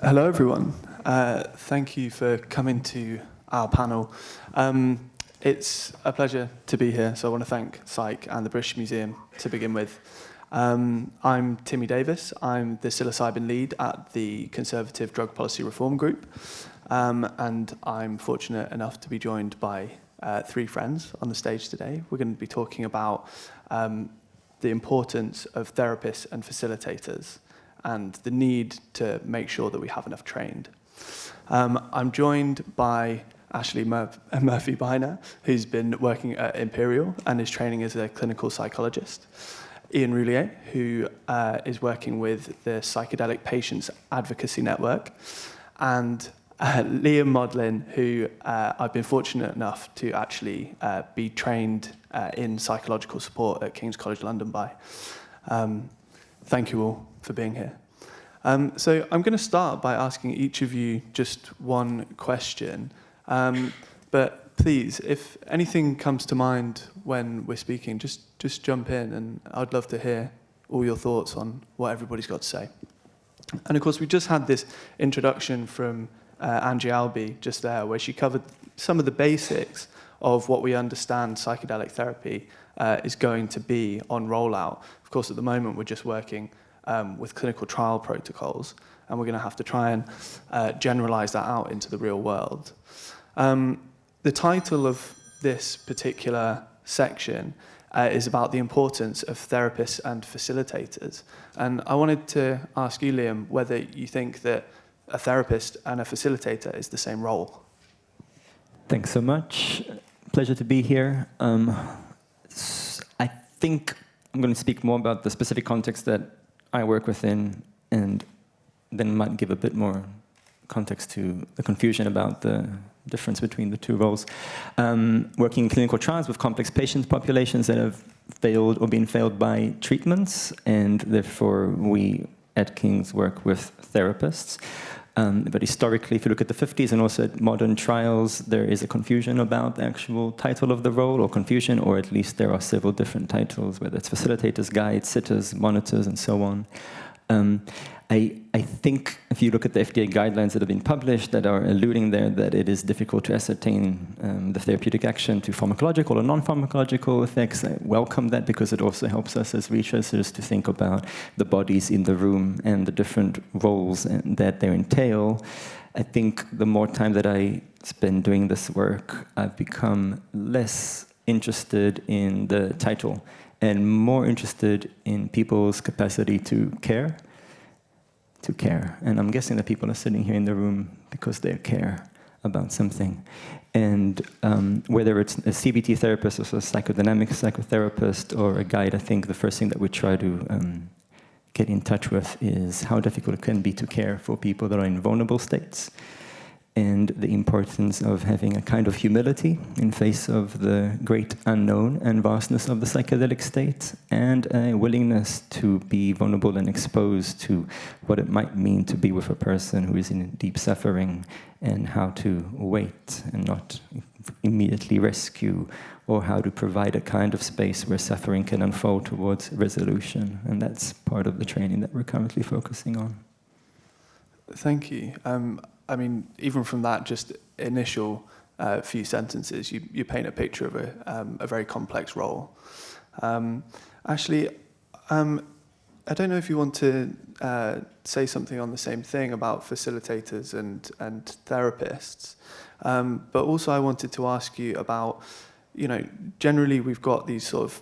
Hello, everyone. Thank you for coming to our panel. It's a pleasure to be here, so I want to thank Psych and the British Museum to begin with. I'm Timmy Davis. I'm the Psilocybin lead at the Conservative Drug Policy Reform Group, and I'm fortunate enough to be joined by three friends on the stage today. We're going to be talking about the importance of therapists and facilitators, and the need to make sure that we have enough trained. I'm joined by Ashley Murphy-Biner, who's been working at Imperial and is training as a clinical psychologist. Ian Roullier, who is working with the Psychedelic Patients Advocacy Network. And Liam Modlin, who I've been fortunate enough to actually be trained in psychological support at King's College London by. Thank you all for being here. So I'm going to start by asking each of you just one question. But please, if anything comes to mind when we're speaking, just jump in, and I'd love to hear all your thoughts on what everybody's got to say. And of course, we just had this introduction from Angie Albee just there, where she covered some of the basics of what we understand psychedelic therapy is going to be on rollout. Of course, at the moment, we're just working with clinical trial protocols, and we're going to have to try and generalize that out into the real world. The title of this particular section is about the importance of therapists and facilitators. And I wanted to ask you, Liam, whether you think that a therapist and a facilitator is the same role. Thanks so much. Pleasure to be here. I think I'm going to speak more about the specific context that I work within, and then might give a bit more context to the confusion about the difference between the two roles. Working in clinical trials with complex patient populations that have failed or been failed by treatments, and therefore we at King's work with therapists. But historically, if you look at the 50s and also at modern trials, there is a confusion about the actual title of the role, or confusion, or at least there are several different titles, whether it's facilitators, guides, sitters, monitors, and so on. I think if you look at the FDA guidelines that have been published that are alluding there that it is difficult to ascertain the therapeutic action to pharmacological or non-pharmacological effects, I welcome that because it also helps us as researchers to think about the bodies in the room and the different roles that they entail. I think the more time that I spend doing this work, I've become less interested in the title and more interested in people's capacity to care. And I'm guessing that people are sitting here in the room because they care about something. And whether it's a CBT therapist or a psychodynamic psychotherapist or a guide, I think the first thing that we try to get in touch with is how difficult it can be to care for people that are in vulnerable states, and the importance of having a kind of humility in face of the great unknown and vastness of the psychedelic state, and a willingness to be vulnerable and exposed to what it might mean to be with a person who is in deep suffering, and how to wait and not immediately rescue, or how to provide a kind of space where suffering can unfold towards resolution. And that's part of the training that we're currently focusing on. Thank you. I mean, even from that just initial few sentences, you paint a picture of a very complex role. Ashley, I don't know if you want to say something on the same thing about facilitators and therapists, but also I wanted to ask you about, generally we've got these sort of,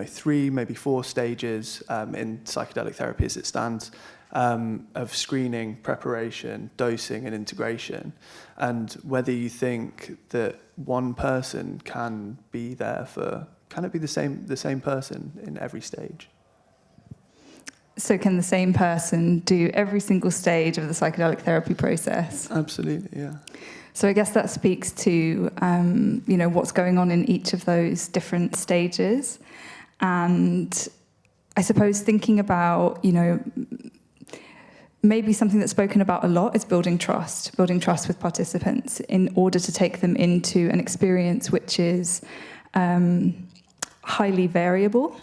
3, maybe 4 stages in psychedelic therapy as it stands. Of screening, preparation, dosing, and integration, and whether you think that one person can it be the same person in every stage? So can the same person do every single stage of the psychedelic therapy process? Absolutely, yeah. So I guess that speaks to what's going on in each of those different stages, and I suppose thinking about maybe something that's spoken about a lot is building trust with participants in order to take them into an experience which is highly variable,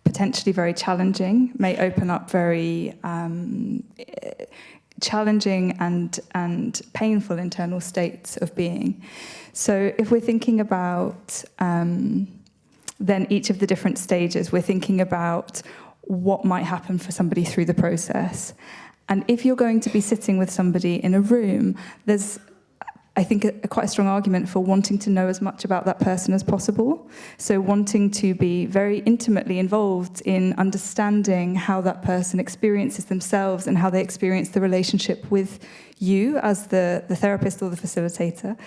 potentially very challenging, may open up very challenging and painful internal states of being. So if we're thinking about then each of the different stages, we're thinking about what might happen for somebody through the process. And if you're going to be sitting with somebody in a room, there's, I think, quite a strong argument for wanting to know as much about that person as possible. So wanting to be very intimately involved in understanding how that person experiences themselves and how they experience the relationship with you as the therapist or the facilitator.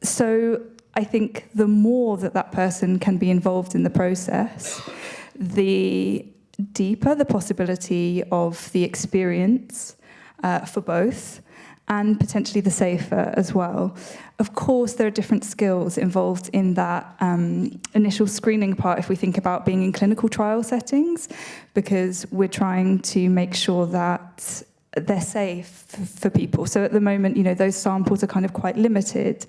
So I think the more that person can be involved in the process, the deeper the possibility of the experience for both, and potentially the safer as well. Of course, there are different skills involved in that initial screening part if we think about being in clinical trial settings, because we're trying to make sure that they're safe for people. So at the moment, those samples are kind of quite limited.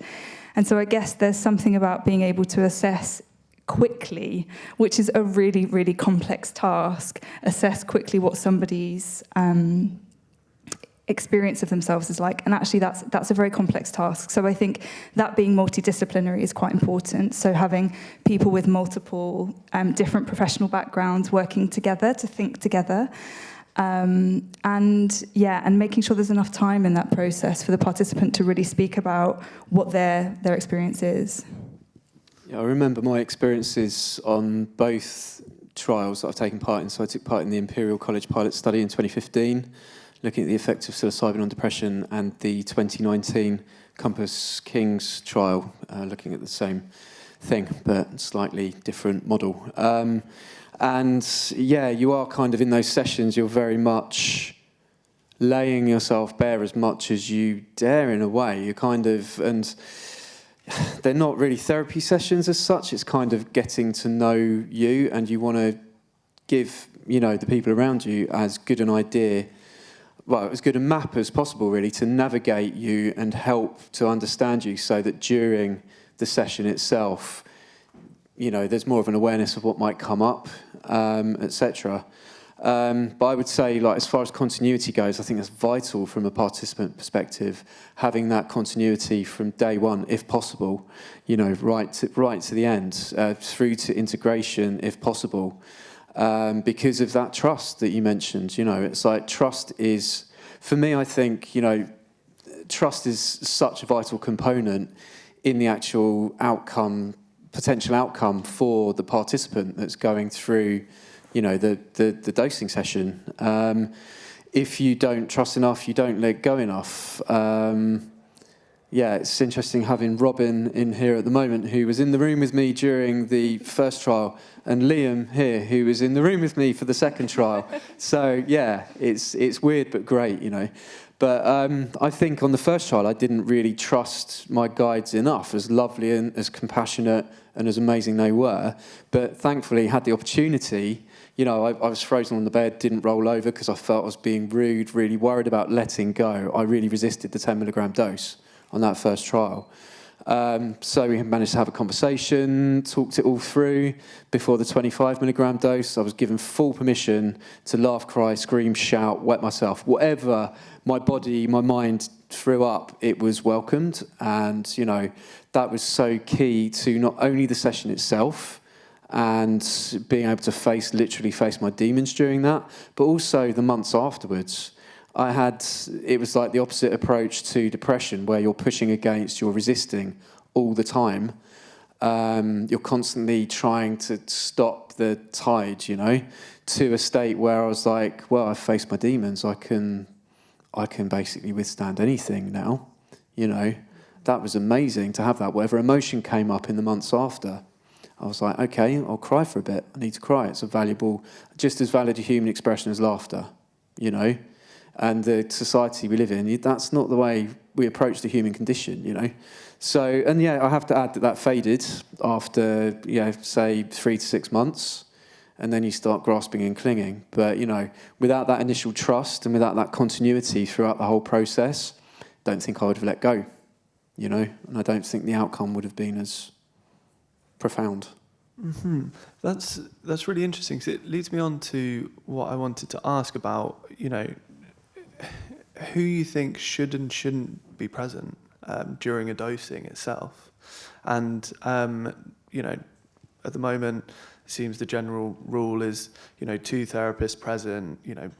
And so I guess there's something about being able to assess quickly, which is a really, really complex task, assess quickly what somebody's experience of themselves is like. And actually that's a very complex task. So I think that being multidisciplinary is quite important. So having people with multiple different professional backgrounds working together to think together. And making sure there's enough time in that process for the participant to really speak about what their experience is. Yeah, I remember my experiences on both trials that I've taken part in. So I took part in the Imperial College pilot study in 2015, looking at the effects of psilocybin on depression, and the 2019 Compass Kings trial, looking at the same thing, but slightly different model. You are kind of in those sessions, you're very much laying yourself bare as much as you dare in a way. You're kind of, and they're not really therapy sessions as such, it's kind of getting to know you, and you want to give, the people around you as good an idea, well, as good a map as possible, really, to navigate you and help to understand you, so that during the session itself, there's more of an awareness of what might come up, etc. But I would say, as far as continuity goes, I think that's vital from a participant perspective, having that continuity from day one, if possible, right to the end, through to integration, if possible, because of that trust that you mentioned. It's like trust is, for me, I think, trust is such a vital component in the actual potential outcome for the participant that's going through, the dosing session. If you don't trust enough, you don't let go enough. It's interesting having Robin in here at the moment, who was in the room with me during the first trial, and Liam here, who was in the room with me for the second trial. So it's weird but great, But I think on the first trial, I didn't really trust my guides enough, as lovely and as compassionate and as amazing they were. But thankfully, had the opportunity. I was frozen on the bed, didn't roll over because I felt I was being rude, really worried about letting go. I really resisted the 10 milligram dose on that first trial. So we managed to have a conversation, talked it all through. Before the 25 milligram dose, I was given full permission to laugh, cry, scream, shout, wet myself. Whatever my body, my mind threw up, it was welcomed. And, that was so key to not only the session itself and being able to literally face my demons during that, but also the months afterwards. It was like the opposite approach to depression, where you're pushing against, you're resisting all the time. You're constantly trying to stop the tide, to a state where I was like, well, I've faced my demons. I can basically withstand anything now, That was amazing to have that. Whatever emotion came up in the months after, I was like, okay, I'll cry for a bit. I need to cry. It's just as valid a human expression as laughter, And the society we live in, that's not the way we approach the human condition, So, I have to add that faded after, say 3 to 6 months, and then you start grasping and clinging. But, without that initial trust and without that continuity throughout the whole process, I don't think I would have let go, and I don't think the outcome would have been as profound. Mm-hmm. That's really interesting, because it leads me on to what I wanted to ask about, who you think should and shouldn't be present during a dosing itself. And, you know, at the moment, it seems the general rule is, you know, 2 therapists present, you know,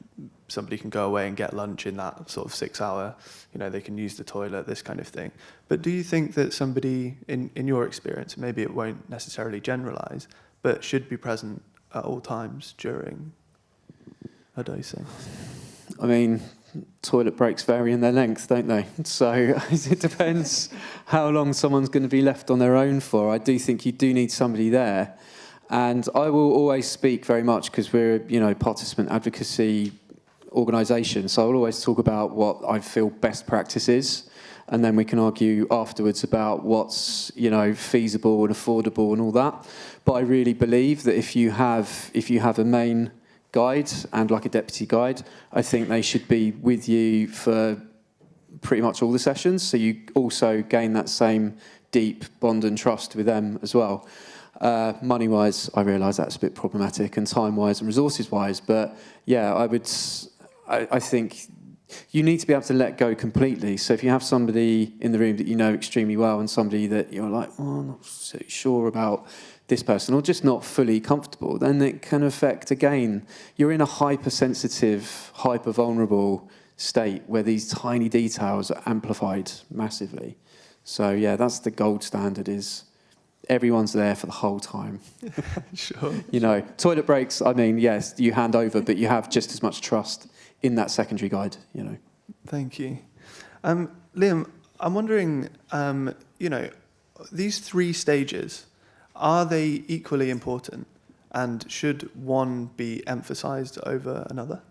somebody can go away and get lunch in that sort of 6 hour, you know, they can use the toilet, this kind of thing. But do you think that somebody, in your experience, maybe it won't necessarily generalize, but should be present at all times during a dosing? I mean, toilet breaks vary in their length, don't they? So it depends how long someone's going to be left on their own for. I do think you do need somebody there. And I will always speak very much, because we're, you know, participant advocacy organisation, so I'll always talk about what I feel best practice is, and then we can argue afterwards about what's, you know, feasible and affordable and all that. But I really believe that if you have a main guide and like a deputy guide, I think they should be with you for pretty much all the sessions, so you also gain that same deep bond and trust with them as well. Money-wise, I realise that's a bit problematic, and time-wise and resources-wise, but yeah, I think you need to be able to let go completely. So if you have somebody in the room that you know extremely well and somebody that you're like, oh, I'm not so sure about this person, or just not fully comfortable, then it can affect, again, you're in a hypersensitive, hyper-vulnerable state where these tiny details are amplified massively. So yeah, that's the gold standard, is everyone's there for the whole time. Sure. You know, toilet breaks, I mean, yes, you hand over, but you have just as much trust in that secondary guide, you know. Thank you. Liam, I'm wondering, you know, these 3 stages, are they equally important? And should one be emphasized over another?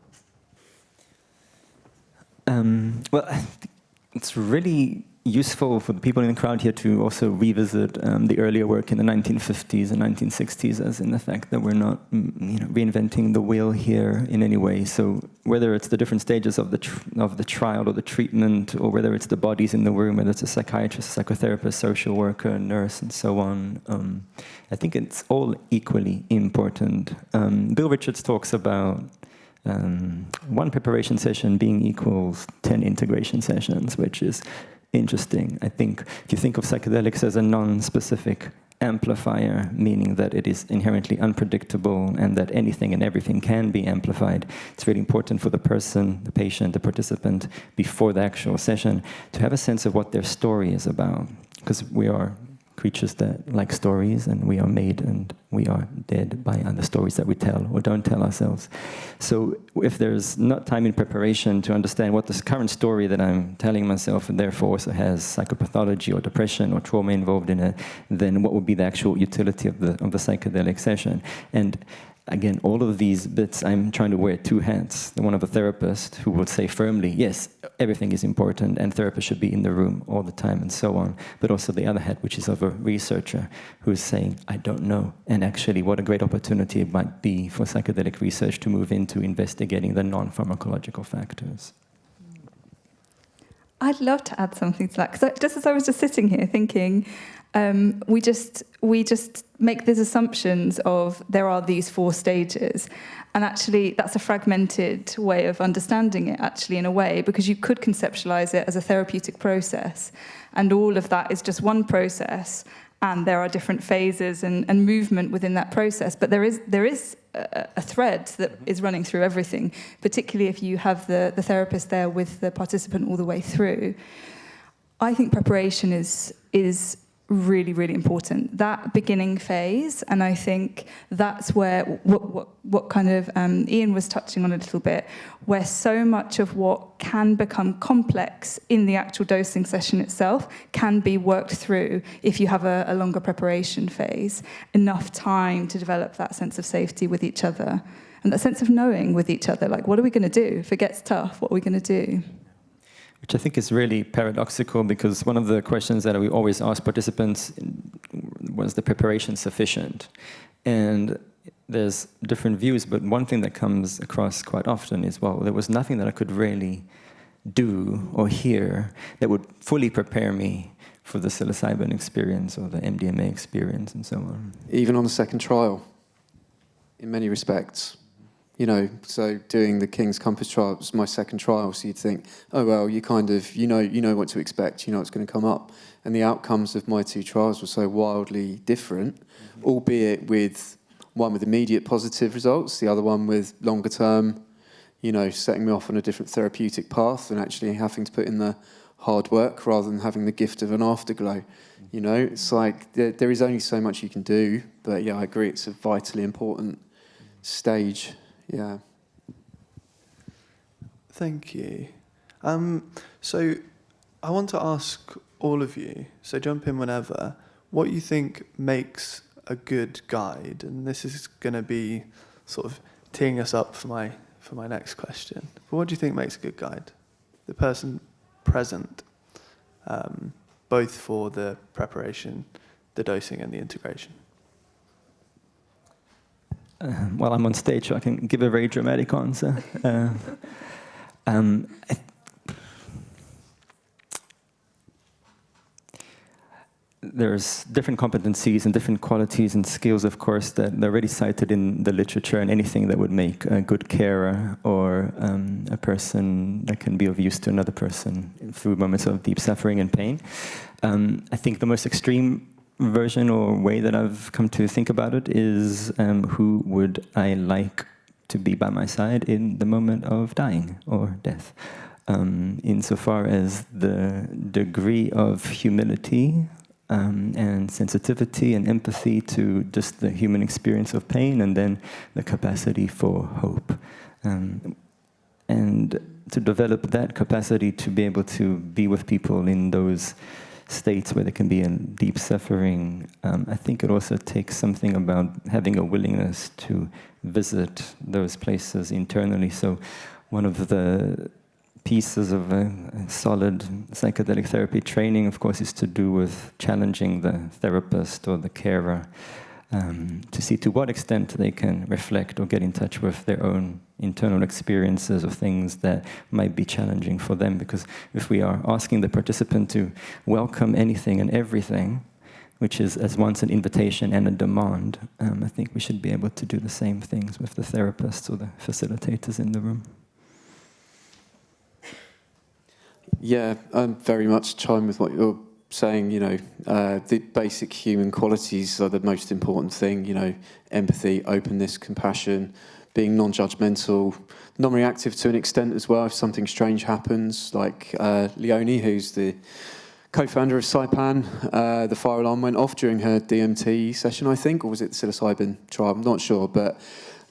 Well, I think it's really useful for the people in the crowd here to also revisit the earlier work in the 1950s and 1960s, as in the fact that we're not you know, reinventing the wheel here in any way. So whether it's the different stages of the trial or the treatment, or whether it's the bodies in the room, whether it's a psychiatrist, a psychotherapist, social worker, a nurse, and so on, I think it's all equally important. Bill Richards talks about 1 preparation session being equals 10 integration sessions, which is interesting. I think if you think of psychedelics as a non-specific amplifier, meaning that it is inherently unpredictable and that anything and everything can be amplified, it's really important for the person, the patient, the participant, before the actual session, to have a sense of what their story is about. Because we are creatures that like stories, and we are made and we are dead by the stories that we tell or don't tell ourselves. So if there's not time in preparation to understand what this current story that I'm telling myself, and therefore also has psychopathology or depression or trauma involved in it, then what would be the actual utility of the psychedelic session? And again, all of these bits, I'm trying to wear 2 hats. The one of a therapist who would say firmly, yes, everything is important and therapists should be in the room all the time and so on. But also the other hat, which is of a researcher who is saying, I don't know. And actually, what a great opportunity it might be for psychedelic research to move into investigating the non-pharmacological factors. I'd love to add something to that, because just as I was just sitting here thinking, we just make these assumptions of there are these 4 stages, and actually that's a fragmented way of understanding it, actually, in a way, because you could conceptualize it as a therapeutic process, and all of that is just one process, and there are different phases and movement within that process, but there is a thread that is running through everything, particularly if you have the therapist there with the participant all the way through. I think preparation is really, really important, that beginning phase, and I think that's where what kind of Ian was touching on a little bit, where so much of what can become complex in the actual dosing session itself can be worked through if you have a longer preparation phase, enough time to develop that sense of safety with each other, and that sense of knowing with each other, like, what are we going to do? If it gets tough, what are we going to do? Which I think is really paradoxical, because one of the questions that we always ask participants was the preparation sufficient? And there's different views, but one thing that comes across quite often is, well, there was nothing that I could really do or hear that would fully prepare me for the psilocybin experience or the MDMA experience and so on. Even on the second trial, in many respects. So doing the King's Compass trial was my second trial, so you'd think, oh, well, you kind of, you know what to expect, you know what's going to come up. And the outcomes of my two trials were so wildly different, albeit with one with immediate positive results, the other one with longer term, setting me off on a different therapeutic path and actually having to put in the hard work rather than having the gift of an afterglow. It's like there is only so much you can do, but yeah, I agree, it's a vitally important stage. Yeah. Thank you. So I want to ask all of you, so jump in whenever, what you think makes a good guide, and this is going to be sort of teeing us up for my next question. But what do you think makes a good guide? The person present, both for the preparation, the dosing, and the integration. Well, I'm on stage, so I can give a very dramatic answer. There's different competencies and different qualities and skills, of course, that are already cited in the literature, and anything that would make a good carer or a person that can be of use to another person through moments of deep suffering and pain. I think the most extreme version or way that I've come to think about it is who would I like to be by my side in the moment of dying or death. Insofar as the degree of humility and sensitivity and empathy to just the human experience of pain, and then the capacity for hope. And to develop that capacity to be able to be with people in those states where there can be a deep suffering, I think it also takes something about having a willingness to visit those places internally. So one of the pieces of a solid psychedelic therapy training, of course, is to do with challenging the therapist or the carer to see to what extent they can reflect or get in touch with their own internal experiences of things that might be challenging for them. Because if we are asking the participant to welcome anything and everything, which is as once an invitation and a demand, I think we should be able to do the same things with the therapists or the facilitators in the room. Yeah, I'm very much chime with what you're saying. The basic human qualities are the most important thing. Empathy, openness, compassion, being non-judgmental, non-reactive to an extent as well. If something strange happens, like Leonie, who's the co-founder of PsyPAN, the fire alarm went off during her DMT session, I think, or was it the psilocybin trial? I'm not sure, but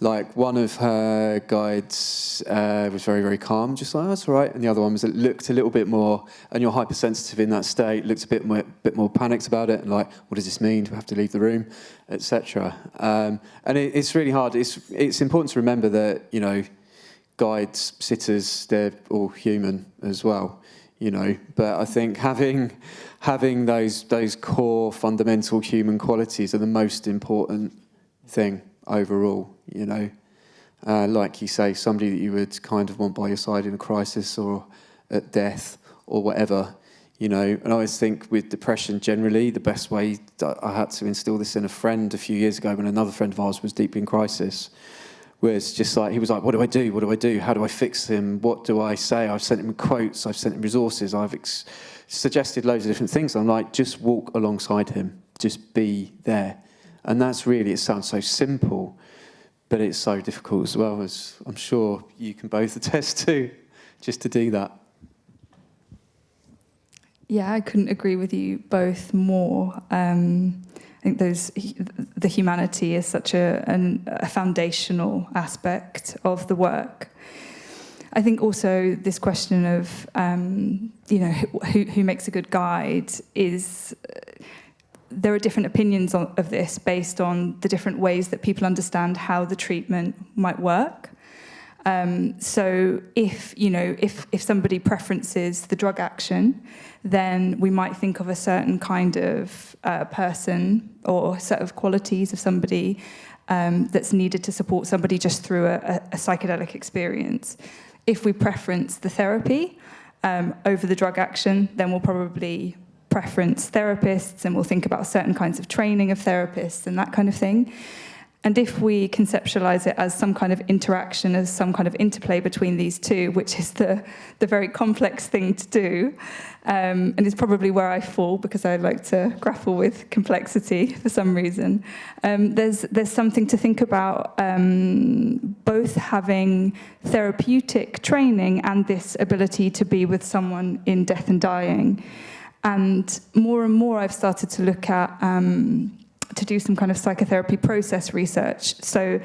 like one of her guides was very, very calm, just like, oh, that's all right. And the other one looked a little bit more, and you're hypersensitive in that state, looked a bit more panicked about it, and like, what does this mean? Do we have to leave the room, etc. And it's really hard. It's important to remember that, guides, sitters, they're all human as well, But I think having those core fundamental human qualities are the most important thing overall, like you say, somebody that you would kind of want by your side in a crisis or at death or whatever, And I always think with depression generally, the best way, I had to instill this in a friend a few years ago when another friend of ours was deeply in crisis, was just like, he was like, what do I do? What do I do? How do I fix him? What do I say? I've sent him quotes, I've sent him resources, I've suggested loads of different things. I'm like, just walk alongside him, just be there. And that's really, it sounds so simple, but it's so difficult as well, as I'm sure you can both attest to, just to do that. Yeah, I couldn't agree with you both more. I think the humanity is such a foundational aspect of the work. I think also this question of, who makes a good guide is... there are different opinions of this based on the different ways that people understand how the treatment might work. So if somebody preferences the drug action, then we might think of a certain kind of person or set of qualities of somebody that's needed to support somebody just through a psychedelic experience. If we preference the therapy over the drug action, then we'll probably preference therapists, and we'll think about certain kinds of training of therapists and that kind of thing. And if we conceptualize it as some kind of interaction, as some kind of interplay between these two, which is the very complex thing to do, and it's probably where I fall because I like to grapple with complexity for some reason, there's something to think about, both having therapeutic training and this ability to be with someone in death and dying. And more I've started to look at, to do some kind of psychotherapy process research. So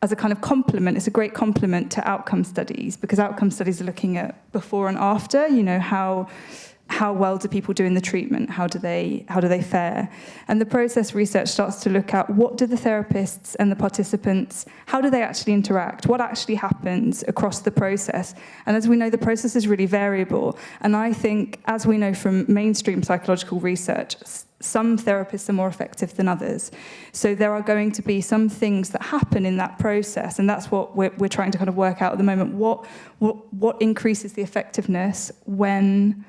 as a kind of complement, it's a great complement to outcome studies, because outcome studies are looking at before and after, how well do people do in the treatment? How do they fare? And the process research starts to look at what do the therapists and the participants, how do they actually interact? What actually happens across the process? And as we know, the process is really variable. And I think, as we know from mainstream psychological research, some therapists are more effective than others. So there are going to be some things that happen in that process, and that's what we're trying to kind of work out at the moment. What increases the effectiveness when...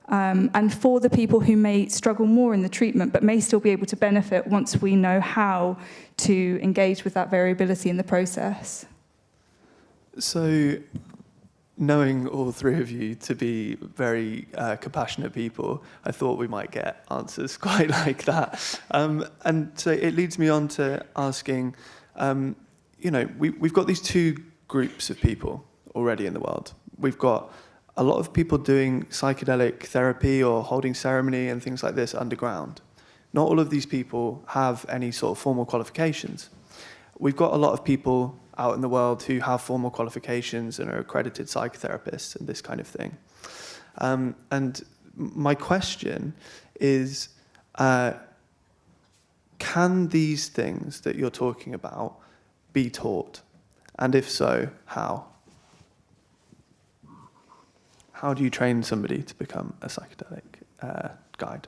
and for the people who may struggle more in the treatment, but may still be able to benefit once we know how to engage with that variability in the process. So, knowing all three of you to be very compassionate people, I thought we might get answers quite like that. And so it leads me on to asking, we've got these two groups of people already in the world. We've got a lot of people doing psychedelic therapy or holding ceremony and things like this underground. Not all of these people have any sort of formal qualifications. We've got a lot of people out in the world who have formal qualifications and are accredited psychotherapists and this kind of thing. And my question is, can these things that you're talking about be taught? And if so, how? How do you train somebody to become a psychedelic guide?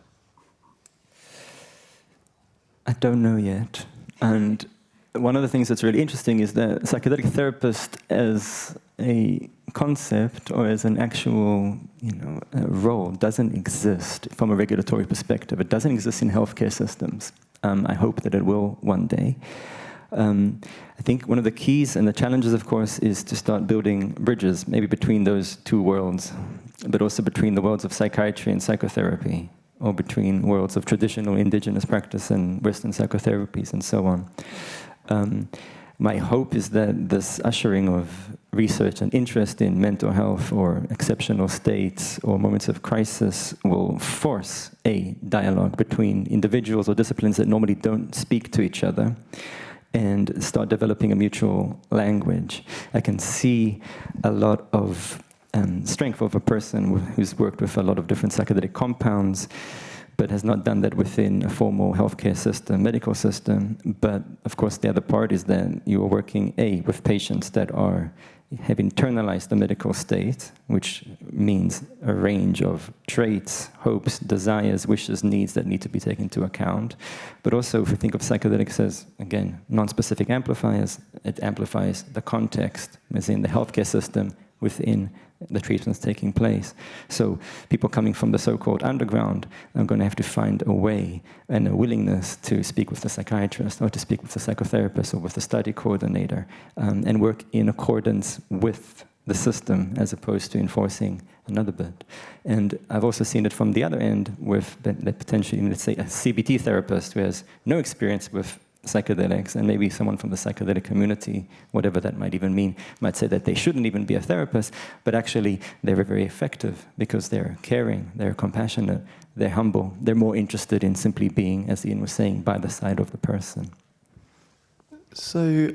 I don't know yet. And one of the things that's really interesting is that psychedelic therapist as a concept or as an actual role doesn't exist from a regulatory perspective. It doesn't exist in healthcare systems. I hope that it will one day. I think one of the keys and the challenges, of course, is to start building bridges, maybe between those two worlds, but also between the worlds of psychiatry and psychotherapy, or between worlds of traditional indigenous practice and Western psychotherapies and so on. My hope is that this ushering of research and interest in mental health or exceptional states or moments of crisis will force a dialogue between individuals or disciplines that normally don't speak to each other, and start developing a mutual language. I can see a lot of strength of a person who's worked with a lot of different psychedelic compounds, but has not done that within a formal healthcare system, medical system. But of course, the other part is that you are working, with patients that have internalized the medical state, which means a range of traits, hopes, desires, wishes, needs that need to be taken into account. But also, if we think of psychedelics as, again, non-specific amplifiers, it amplifies the context, as in the healthcare system, within the treatments taking place. So people coming from the so-called underground are going to have to find a way and a willingness to speak with the psychiatrist or to speak with the psychotherapist or with the study coordinator, and work in accordance with the system as opposed to enforcing another bit. And I've also seen it from the other end with that potentially, let's say, a CBT therapist who has no experience with psychedelics, and maybe someone from the psychedelic community, whatever that might even mean, might say that they shouldn't even be a therapist, but actually they're very effective because they're caring, they're compassionate, they're humble, they're more interested in simply being, as Ian was saying, by the side of the person. So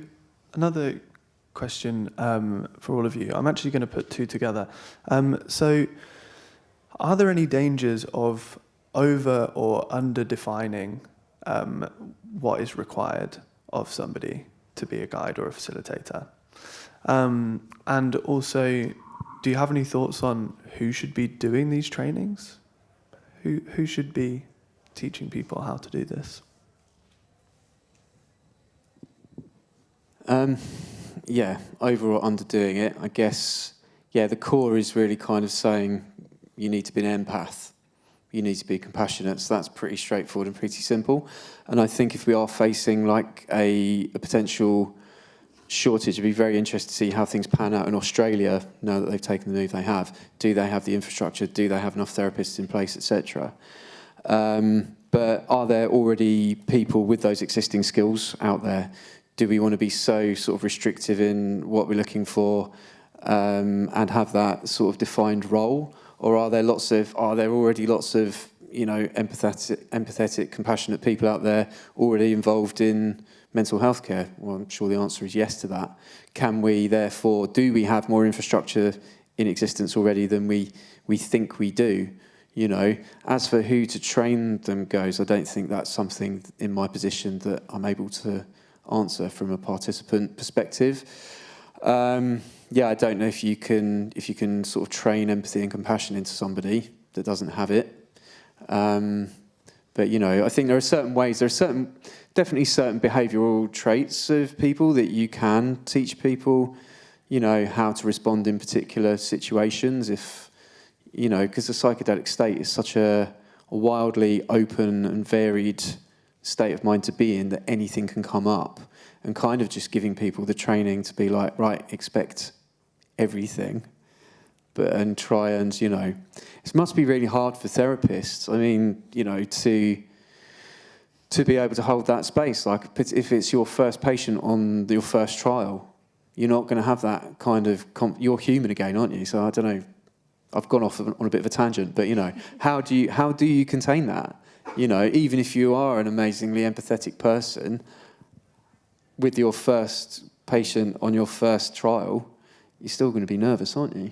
another question for all of you. I'm actually going to put two together. So are there any dangers of over or under defining what is required of somebody to be a guide or a facilitator? And also, do you have any thoughts on who should be doing these trainings? Who should be teaching people how to do this? Over or underdoing it, I guess, the core is really kind of saying you need to be an empath. you need to be compassionate. So that's pretty straightforward and pretty simple. And I think if we are facing like a potential shortage, it'd be very interesting to see how things pan out in Australia now that they've taken the move they have. Do they have the infrastructure? Do they have enough therapists in place, etc.? But are there already people with those existing skills out there? Do we want to be so sort of restrictive in what we're looking for and have that sort of defined role? Or are there already lots of, you know, empathetic, compassionate people out there already involved in mental health care? Well, I'm sure the answer is yes to that. Can we, therefore, do we have more infrastructure in existence already than we think we do? You know, as for who to train them goes, I don't think that's something in my position that I'm able to answer from a participant perspective. Yeah, I don't know if you can sort of train empathy and compassion into somebody that doesn't have it. But you know, I think there are certain ways. There are definitely certain behavioural traits of people that you can teach people. You know, how to respond in particular situations. If you know, because the psychedelic state is such a wildly open and varied state of mind to be in that anything can come up, and kind of just giving people the training to be like, right, expect everything, and try and, you know, it must be really hard for therapists. I mean, you know, to be able to hold that space. Like, if it's your first patient on your first trial, you're not going to have that kind of. You're human again, aren't you? So I don't know. I've gone off on a bit of a tangent, but you know, how do you contain that? You know, even if you are an amazingly empathetic person, with your first patient on your first trial, you're still going to be nervous, aren't you?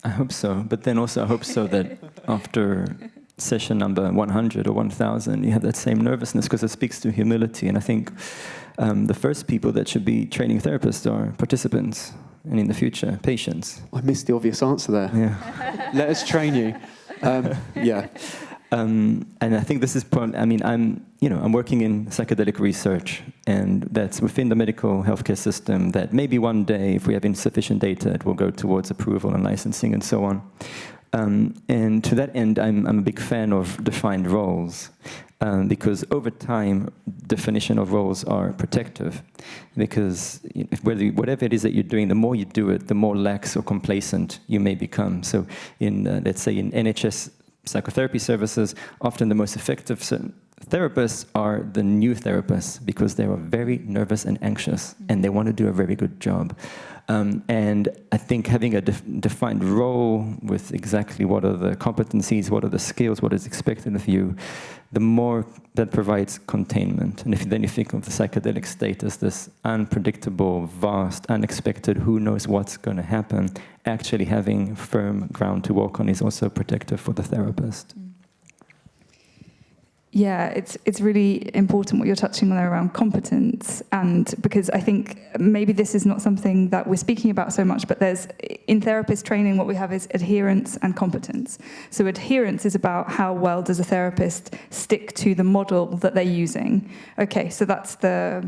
I hope so. But then also I hope so that after session number 100 or 1000, you have that same nervousness, because it speaks to humility. And I think the first people that should be training therapists are participants, and in the future, patients. I missed the obvious answer there. Yeah. Let us train you. Yeah. And I think this is I'm working in psychedelic research, and that's within the medical healthcare system, that maybe one day, if we have insufficient data, it will go towards approval and licensing and so on. And to that end, I'm a big fan of defined roles, because over time, definition of roles are protective, because whatever it is that you're doing, the more you do it, the more lax or complacent you may become. So let's say in NHS psychotherapy services, often the most effective therapists are the new therapists, because they are very nervous and anxious, and they want to do a very good job. And I think having a defined role with exactly what are the competencies, what are the skills, what is expected of you, the more that provides containment. And then you think of the psychedelic state as this unpredictable, vast, unexpected, who knows what's going to happen, actually having firm ground to walk on is also protective for the therapist. Yeah, it's really important what you're touching on there around competence, and because I think maybe this is not something that we're speaking about so much, but in therapist training what we have is adherence and competence. So adherence is about how well does a therapist stick to the model that they're using. Okay, so that's the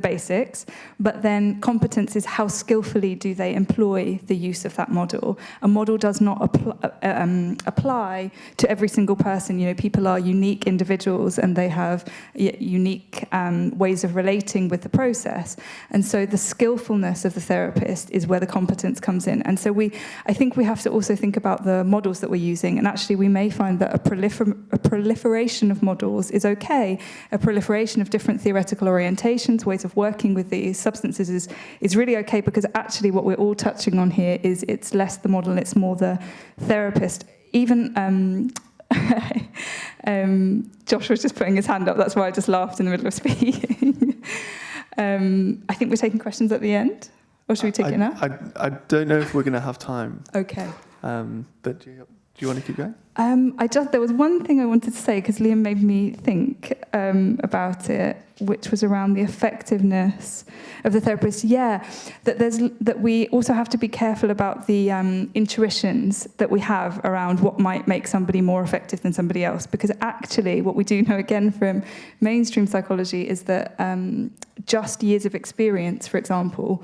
basics, but then competence is how skillfully do they employ the use of that model. A model does not apply to every single person. You know, people are unique individuals, and they have unique ways of relating with the process. And so the skillfulness of the therapist is where the competence comes in. And so I think we have to also think about the models that we're using. And actually, we may find that a proliferation of models is okay. A proliferation of different theoretical orientations, ways of working with these substances is really okay, because actually what we're all touching on here is it's less the model, it's more the therapist. Even Josh was just putting his hand up, that's why I just laughed in the middle of speaking. I think we're taking questions at the end, or should we take it now? I don't know if we're going to have time. Okay. But do you want to keep going? There was one thing I wanted to say, because Liam made me think about it, which was around the effectiveness of the therapist. Yeah, that we also have to be careful about the intuitions that we have around what might make somebody more effective than somebody else. Because actually, what we do know, again, from mainstream psychology is that just years of experience, for example,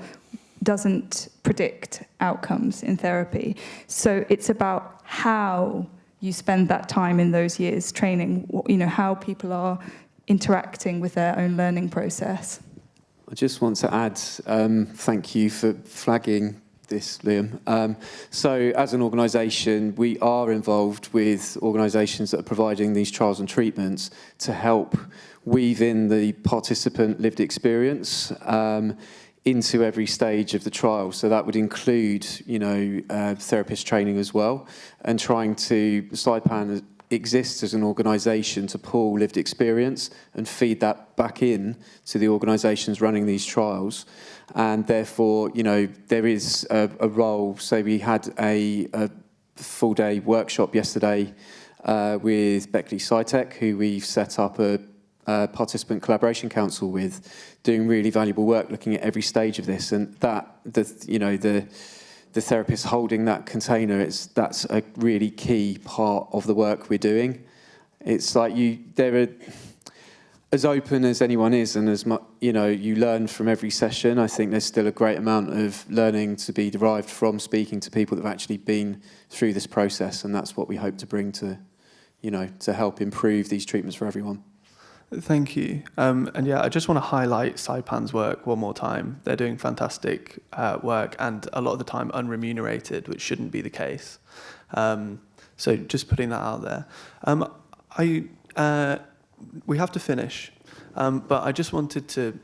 doesn't predict outcomes in therapy. So it's about how you spend that time in those years training, how people are interacting with their own learning process. I just want to add, thank you for flagging this, Liam. So as an organisation, we are involved with organisations that are providing these trials and treatments to help weave in the participant lived experience into every stage of the trial. So that would include, therapist training as well, and trying to, PsyPAN exists as an organisation to pull lived experience and feed that back in to the organisations running these trials. And therefore, there is a role. So we had a full-day workshop yesterday with Beckley SciTech, who we've set up a participant collaboration council with, doing really valuable work looking at every stage of this. And that, the therapist holding that container, that's a really key part of the work we're doing. It's like they're as open as anyone is, and as much, you learn from every session. I think there's still a great amount of learning to be derived from speaking to people that have actually been through this process, and that's what we hope to bring to, to help improve these treatments for everyone. Thank you. And yeah, I just want to highlight PsyPAN's work one more time. They're doing fantastic work, and a lot of the time unremunerated, which shouldn't be the case. So just putting that out there. We have to finish, but I just wanted to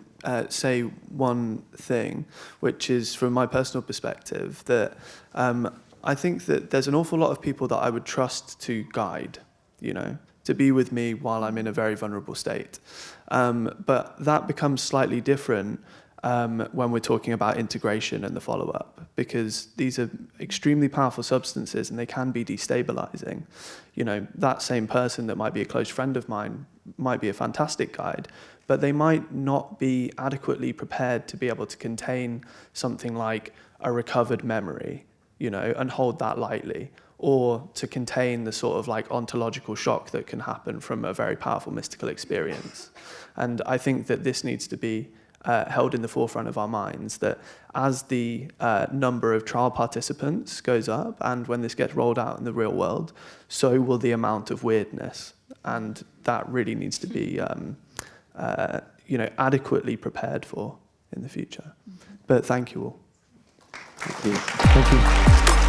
say one thing, which is from my personal perspective, that I think that there's an awful lot of people that I would trust to guide, to be with me while I'm in a very vulnerable state. But that becomes slightly different when we're talking about integration and the follow-up, because these are extremely powerful substances and they can be destabilizing. That same person that might be a close friend of mine might be a fantastic guide, but they might not be adequately prepared to be able to contain something like a recovered memory, and hold that lightly, or to contain the sort of like ontological shock that can happen from a very powerful mystical experience. And I think that this needs to be held in the forefront of our minds, that as the number of trial participants goes up, and when this gets rolled out in the real world, so will the amount of weirdness. And that really needs to be adequately prepared for in the future. But thank you all. Thank you. Thank you.